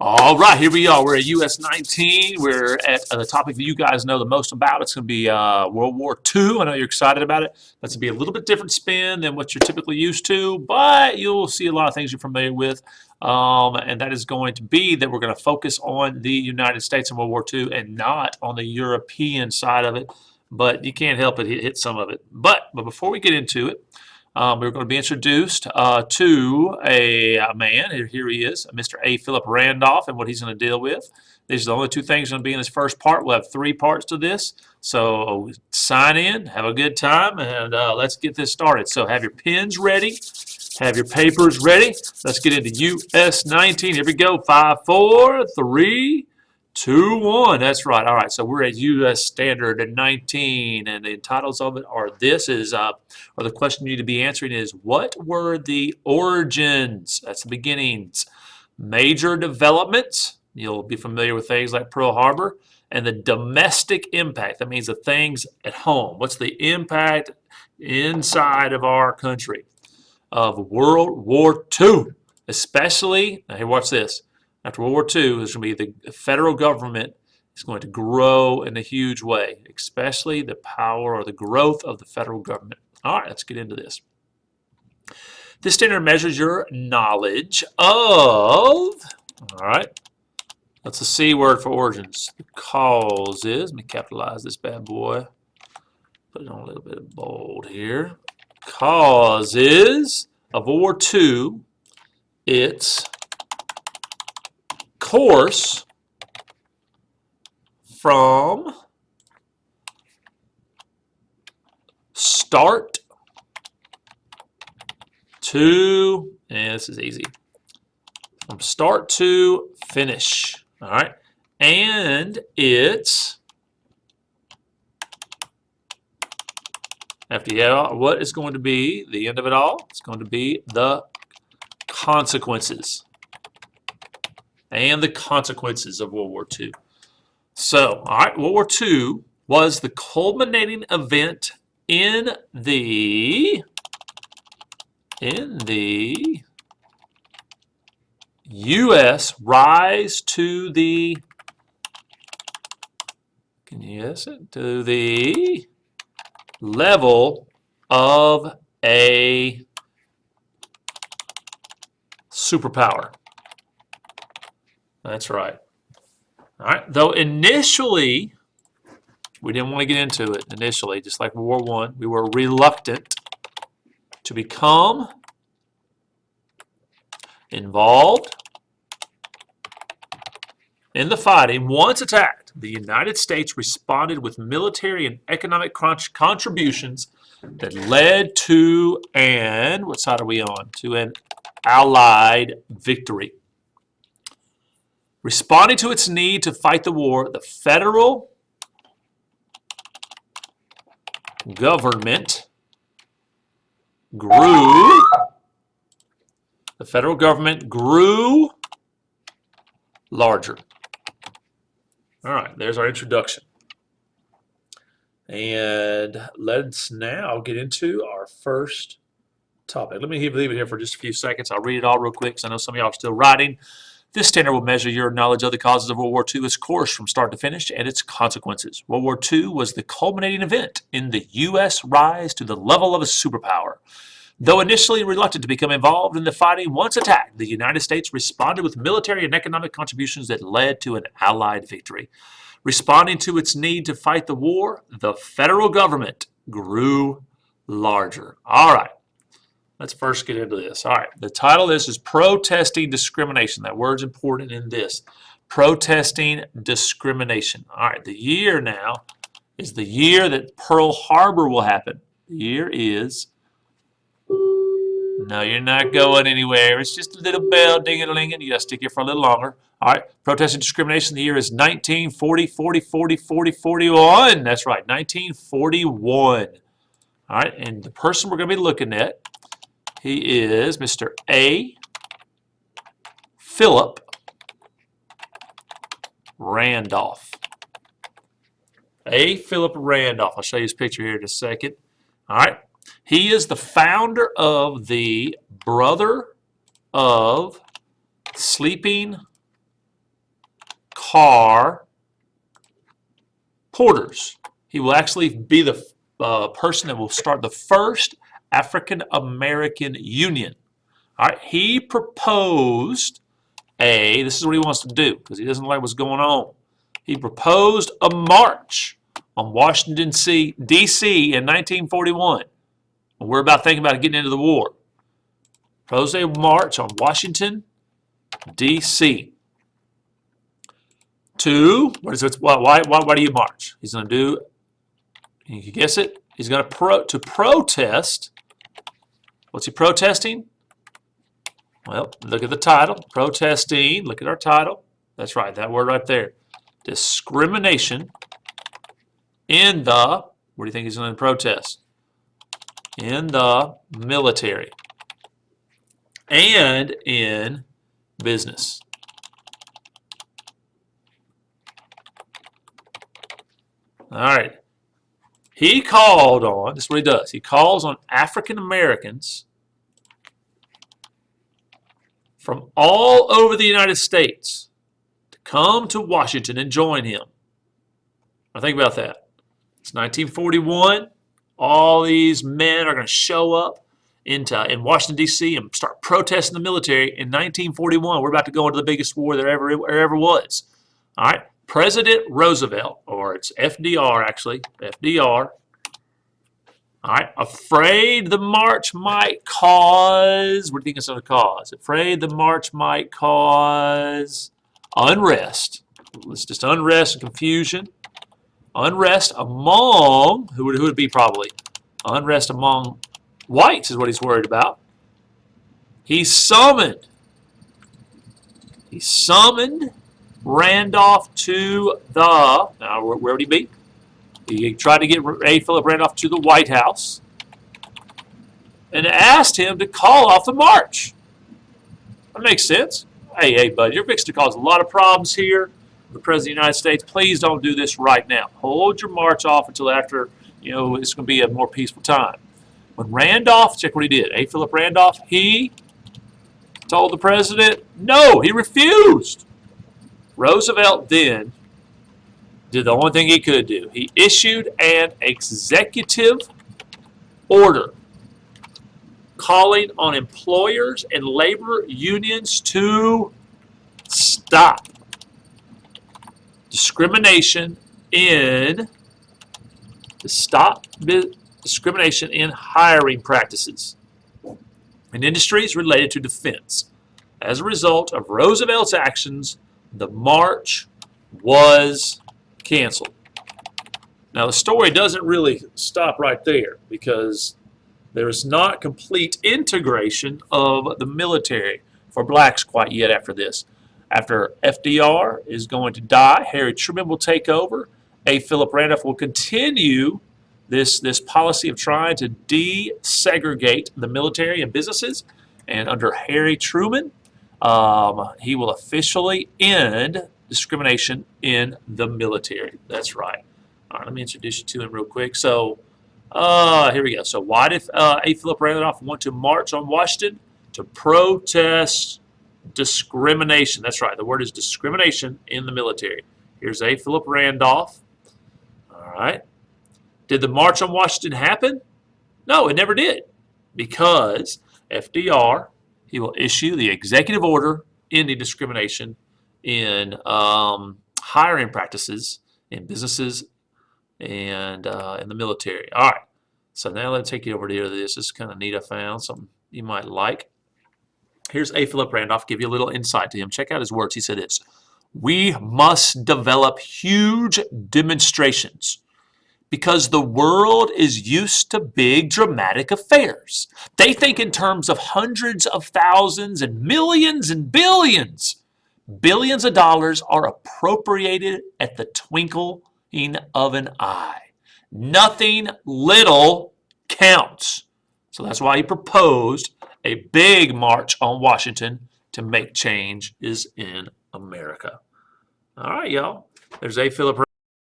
All right, here we are. We're at US19. We're at the topic that you guys know the most about. It's going to be World War II. I know you're excited about it. That's going to be a little bit different spin than what you're typically used to, but you'll see a lot of things you're familiar with. And that is going to be that we're going to focus on the United States in World War II and not on the European side of it. But you can't help it, hit some of it. But before we get into it, we're going to be introduced to a man. Here he is, Mr. A. Philip Randolph, and what he's going to deal with. These are the only two things going to be in this first part. We'll have three parts to this. So sign in, have a good time, and let's get this started. So have your pens ready. Have your papers ready. Let's get into US19. Here we go. 5, 4, 3, 2, 1. That's right. All right. So we're at US Standard 19, and the titles of it are or the question you need to be answering is, what were the origins? That's the beginnings. Major developments. You'll be familiar with things like Pearl Harbor. And the domestic impact. That means the things at home. What's the impact inside of our country of World War II? Especially, now here, watch this. After World War II, there's going to be the federal government is going to grow in a huge way, especially the power or the growth of the federal government. All right, let's get into this. This standard measures your knowledge of, all right, that's the C word for origins. The causes, let me capitalize this bad boy, put it on a little bit of bold here. Causes of World War II, its course from start to, and this is easy, from start to finish. All right, and it's, after you have what is going to be the end of it all, it's going to be the consequences. And the consequences of World War II. So, all right, World War II was the culminating event in the U.S. rise to the, can you guess it, to the level of a superpower. That's right. All right. Though initially, we didn't want to get into it initially, just like World War I, we were reluctant to become involved in the fighting. Once attacked, the United States responded with military and economic contributions that led to an, what side are we on? To an Allied victory. Responding to its need to fight the war, the federal government grew. The federal government grew larger. All right, there's our introduction. And let's now get into our first topic. Let me leave it here for just a few seconds. I'll read it all real quick because I know some of y'all are still writing. This standard will measure your knowledge of the causes of World War II, its course from start to finish, and its consequences. World War II was the culminating event in the U.S. rise to the level of a superpower. Though initially reluctant to become involved in the fighting, once attacked, the United States responded with military and economic contributions that led to an Allied victory. Responding to its need to fight the war, the federal government grew larger. All right. Let's first get into this. All right, the title of this is Protesting Discrimination. That word's important in this. Protesting discrimination. All right, the year now is the year that Pearl Harbor will happen. The year is, no, you're not going anywhere. It's just a little bell ding-a-ling-ing. You got to stick here for a little longer. All right, protesting discrimination. The year is 1940, 40, 40, 40, 41. That's right, 1941. All right, and the person we're going to be looking at, he is Mr. A. Philip Randolph. A. Philip Randolph. I'll show you his picture here in a second. All right. He is the founder of the Brother of Sleeping car porters. He will actually be the person that will start the first African American Union. All right, he proposed this is what he wants to do because he doesn't like what's going on. He proposed a march on Washington, D.C. in 1941. We're about thinking about getting into the war. Proposed a march on Washington, D.C. to, why do you march? He's going to do, you can guess it, he's going to protest. What's he protesting? Well, look at the title, protesting, look at our title. That's right, that word right there. Discrimination in the, what do you think he's going to protest? In the military and in business. All right. He called on, this is what he does, he calls on African Americans from all over the United States to come to Washington and join him. Now think about that. It's 1941. All these men are going to show up in Washington, D.C. and start protesting the military in 1941. We're about to go into the biggest war there ever was. All right. President Roosevelt, or it's FDR actually, FDR, all right, afraid the march might cause, what do you think it's going to cause? Afraid the march might cause unrest. It's just unrest and confusion. Unrest among, who would it be probably? Unrest among whites is what he's worried about. He summoned Randolph to the, now where would he be? He tried to get A. Philip Randolph to the White House and asked him to call off the march. That makes sense. Hey, bud, you're fixing to cause a lot of problems here. The President of the United States, please don't do this right now. Hold your march off until after, it's going to be a more peaceful time. When Randolph, check what he did. A. Philip Randolph, he told the president, no, he refused. Roosevelt then did the only thing he could do. He issued an executive order calling on employers and labor unions to stop discrimination in hiring practices in industries related to defense. As a result of Roosevelt's actions, the march was canceled. Now the story doesn't really stop right there because there is not complete integration of the military for blacks quite yet after this. After FDR is going to die, Harry Truman will take over. A. Philip Randolph will continue this policy of trying to desegregate the military and businesses. And under Harry Truman, he will officially end discrimination in the military. That's right. All right, let me introduce you to him real quick. So here we go. So why did A. Philip Randolph want to march on Washington? To protest discrimination. That's right. The word is discrimination in the military. Here's A. Philip Randolph. All right. Did the march on Washington happen? No, it never did. Because FDR, he will issue the executive order ending discrimination in hiring practices in businesses and in the military. All right. So now let's take you over to this. This is kind of neat. I found something you might like. Here's A. Philip Randolph. Give you a little insight to him. Check out his words. He said this: we must develop huge demonstrations because the world is used to big dramatic affairs. They think in terms of hundreds of thousands and millions and billions. Billions of dollars are appropriated at the twinkling of an eye. Nothing little counts. So that's why he proposed a big march on Washington to make change is in America. All right, y'all. There's A. Philip